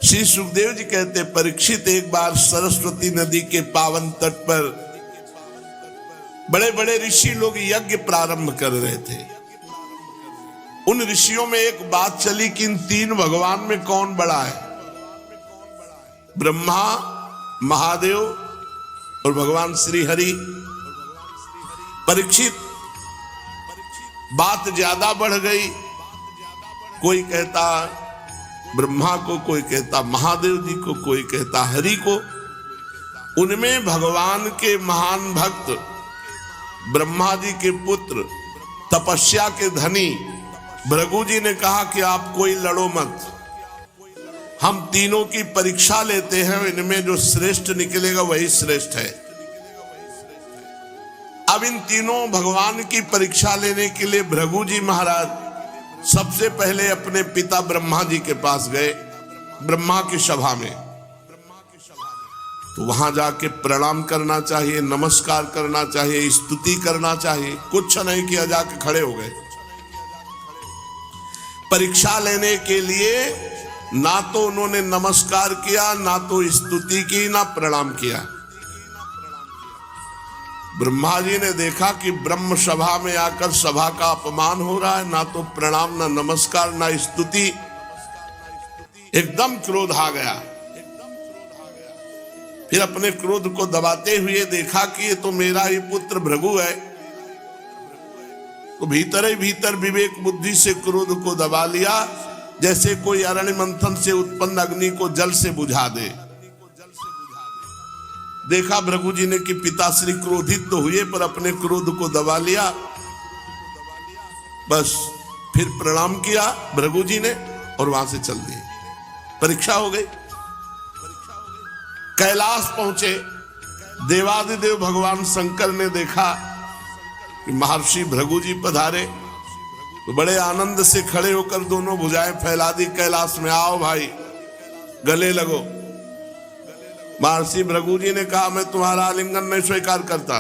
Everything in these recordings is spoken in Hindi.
श्री सुखदेव जी कहते, परीक्षित एक बार सरस्वती नदी के पावन तट पर बड़े बड़े ऋषि लोग यज्ञ प्रारंभ कर रहे थे। उन ऋषियों में एक बात चली कि इन तीन भगवान में कौन बड़ा है? ब्रह्मा, महादेव और भगवान श्री हरि। परीक्षित, बात ज्यादा बढ़ गई। कोई कहता ब्रह्मा को, कोई कहता महादेव जी को, कोई कहता हरि को। उनमें भगवान के महान भक्त, ब्रह्मा जी के पुत्र, तपस्या के धनी भृगु जी ने कहा कि आप कोई लड़ो मत, हम तीनों की परीक्षा लेते हैं, इनमें जो श्रेष्ठ निकलेगा वही श्रेष्ठ है। अब इन तीनों भगवान की परीक्षा लेने के लिए भृगु जी महाराज सबसे पहले अपने पिता ब्रह्मा जी के पास गए, ब्रह्मा की सभा में। तो वहां जाके प्रणाम करना चाहिए, नमस्कार करना चाहिए, स्तुति करना चाहिए। कुछ नहीं किया, जाके खड़े हो गए। परीक्षा लेने के लिए ना तो उन्होंने नमस्कार किया, ना तो स्तुति की, ना प्रणाम किया। ब्रह्मा जी ने देखा कि ब्रह्म सभा में आकर सभा का अपमान हो रहा है, ना तो प्रणाम, ना नमस्कार, ना स्तुति। एकदम क्रोध आ गया। फिर अपने क्रोध को दबाते हुए देखा कि ये तो मेरा ही पुत्र भृगु है। तो भीतर ही भीतर विवेक बुद्धि से क्रोध को दबा लिया, जैसे कोई अरण्य मंथन से उत्पन्न अग्नि को जल से बुझा दे। देखा भृगु जी ने कि पिताश्री क्रोधित तो हुए, पर अपने क्रोध को दबा लिया। बस फिर प्रणाम किया भृगु जी ने और वहां से चल दिए। परीक्षा हो गई। कैलाश पहुंचे। देवादिदेव भगवान शंकर ने देखा कि महर्षि भृगु जी पधारे, तो बड़े आनंद से खड़े होकर दोनों भुजाएं फैला दी। कैलाश में आओ भाई, गले लगो। महर्षि भृगु जी ने कहा, मैं तुम्हारा आलिंगन नहीं स्वीकार करता,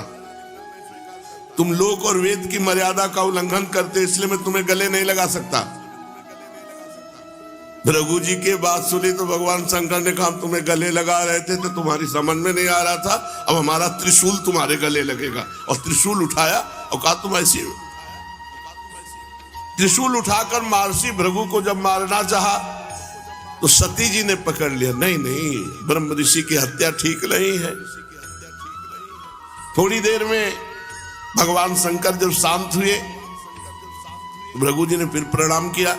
तुम लोक और वेद की मर्यादा का उल्लंघन करते, इसलिए मैं तुम्हें गले नहीं लगा सकता। भृगु जी के बात सुनी तो भगवान शंकर ने कहा, तुम्हें गले लगा रहे थे तो तुम्हारी समझ में नहीं आ रहा था, अब हमारा त्रिशूल तुम्हारे गले लगेगा। और त्रिशूल उठाया और कहा, तुम ऐसी। त्रिशूल उठाकर महर्षि भृगु को जब मारना चाहा तो सती जी ने पकड़ लिया। नहीं नहीं, ब्रह्म ऋषि की हत्या ठीक नहीं है। थोड़ी देर में भगवान शंकर जब शांत हुए, भृगु जी ने फिर प्रणाम किया।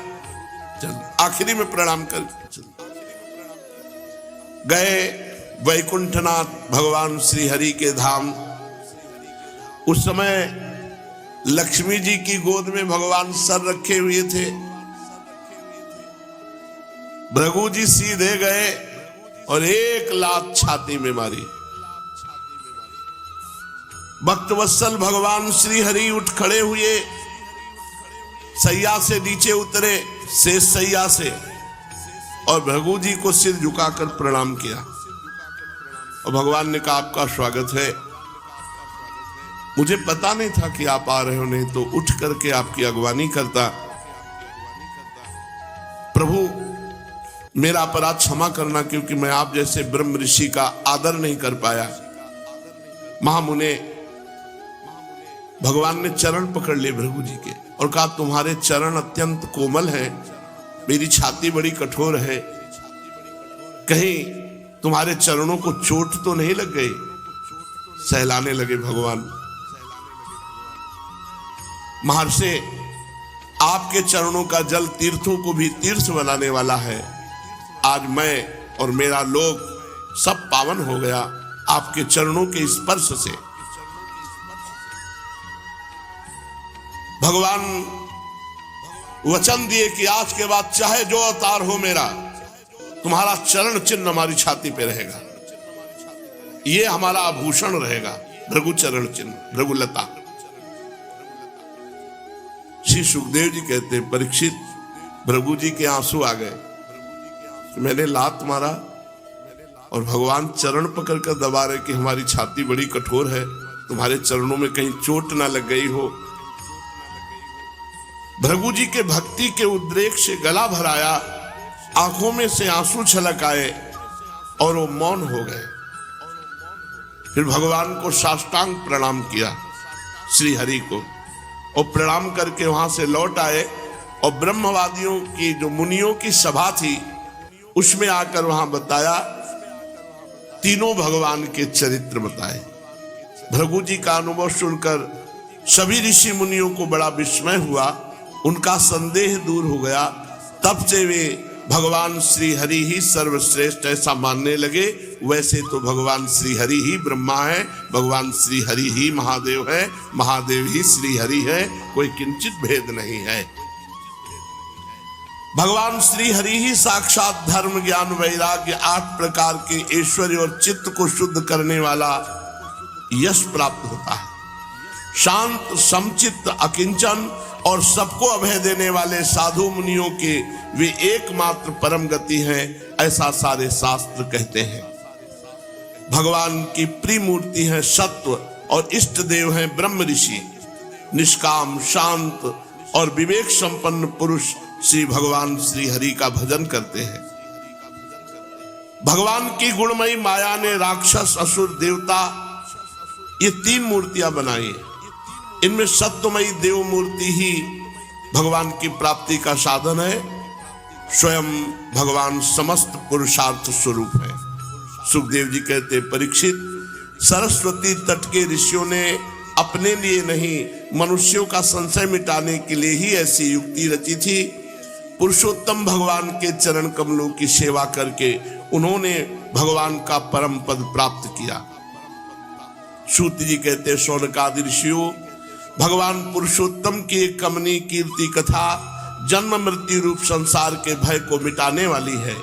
चल, आखिरी में प्रणाम कर गए वैकुंठनाथ भगवान श्री हरि के धाम। उस समय लक्ष्मी जी की गोद में भगवान सर रखे हुए थे। भृगु जी सीधे गए और एक लात छाती में मारी। भक्तवत्सल भगवान श्री हरि उठ खड़े हुए, सैया से नीचे उतरे, शेष सैया से, और भृगु जी को सिर झुकाकर प्रणाम किया। और भगवान ने कहा, आपका स्वागत है, मुझे पता नहीं था कि आप आ रहे हो, नहीं तो उठ करके आपकी अगवानी करता। प्रभु मेरा अपराध क्षमा करना, क्योंकि मैं आप जैसे ब्रह्म ऋषि का आदर नहीं कर पाया। महामुने भगवान ने चरण पकड़ लिए भृगु जी के और कहा, तुम्हारे चरण अत्यंत कोमल हैं, मेरी छाती बड़ी कठोर है, कहीं तुम्हारे चरणों को चोट तो नहीं लग गई? सहलाने लगे भगवान। महर्षि, आपके चरणों का जल तीर्थों को भी तीर्थ बनाने वाला है। आज मैं और मेरा लोक सब पावन हो गया आपके चरणों के स्पर्श से। भगवान वचन दिए कि आज के बाद चाहे जो अवतार हो मेरा, तुम्हारा चरण चिन्ह हमारी छाती पे रहेगा, ये हमारा आभूषण रहेगा, भृगु चरण चिन्ह, भृगुलता। श्री सुखदेव जी कहते हैं, परीक्षित, भृगु जी के आंसू आ गए। मैंने लात मारा और भगवान चरण पकड़ कर दबा रहे कि हमारी छाती बड़ी कठोर है, तुम्हारे चरणों में कहीं चोट ना लग गई हो। भृगु जी के भक्ति के उद्रेक से गला भराया आंखों में से आंसू छलक आए और वो मौन हो गए। फिर भगवान को साष्टांग प्रणाम किया श्री हरि को, और प्रणाम करके वहां से लौट आए और ब्रह्मवादियों की जो मुनियों की सभा थी उसमें आकर वहां बताया, तीनों भगवान के चरित्र बताए। भृगु जी का अनुभव सुनकर सभी ऋषि मुनियों को बड़ा विस्मय हुआ, उनका संदेह दूर हो गया। तब से वे भगवान श्री हरि ही सर्वश्रेष्ठ ऐसा मानने लगे। वैसे तो भगवान श्री हरि ही ब्रह्मा है, भगवान श्री हरि ही महादेव है, महादेव ही श्री हरि है, कोई किंचित भेद नहीं है। भगवान श्री हरि ही साक्षात धर्म ज्ञान वैराग्य 8 प्रकार के ऐश्वर्य और चित्त को शुद्ध करने वाला यश प्राप्त होता है। शांत समचित्त अकिंचन और सबको अभय देने वाले साधु मुनियों के वे एकमात्र परम गति हैं, ऐसा सारे शास्त्र कहते हैं। भगवान की प्रिय मूर्ति है सत्व और इष्ट देव हैं ब्रह्म ऋषि। निष्काम शांत और विवेक संपन्न पुरुष श्री भगवान श्री हरि का भजन करते हैं। भगवान की गुणमयी माया ने राक्षस असुर देवता ये 3 मूर्तियां बनाई। इनमें सत्वमयी देव मूर्ति ही भगवान की प्राप्ति का साधन है। स्वयं भगवान समस्त पुरुषार्थ स्वरूप है। सुखदेव जी कहते, परीक्षित, सरस्वती तट के ऋषियों ने अपने लिए नहीं मनुष्यों का संशय मिटाने के लिए ही ऐसी युक्ति रची थी। पुरुषोत्तम भगवान के चरण कमलों की सेवा करके उन्होंने भगवान का परम पद प्राप्त किया। सूत जी कहते, शौनकादि ऋषियों, भगवान पुरुषोत्तम की एक कमनीय कीर्ति कथा जन्म मृत्यु रूप संसार के भय को मिटाने वाली है।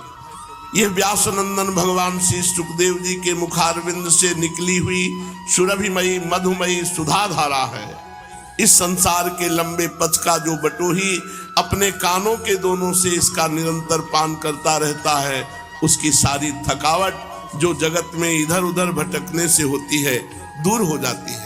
यह व्यासनंदन भगवान श्री सुखदेव जी के मुखारविंद से निकली हुई सुरभिमयी मधुमयी सुधाधारा है। इस संसार के लंबे पथ का जो बटोही अपने कानों के दोनों से इसका निरंतर पान करता रहता है, उसकी सारी थकावट जो जगत में इधर उधर भटकने से होती है दूर हो जाती है।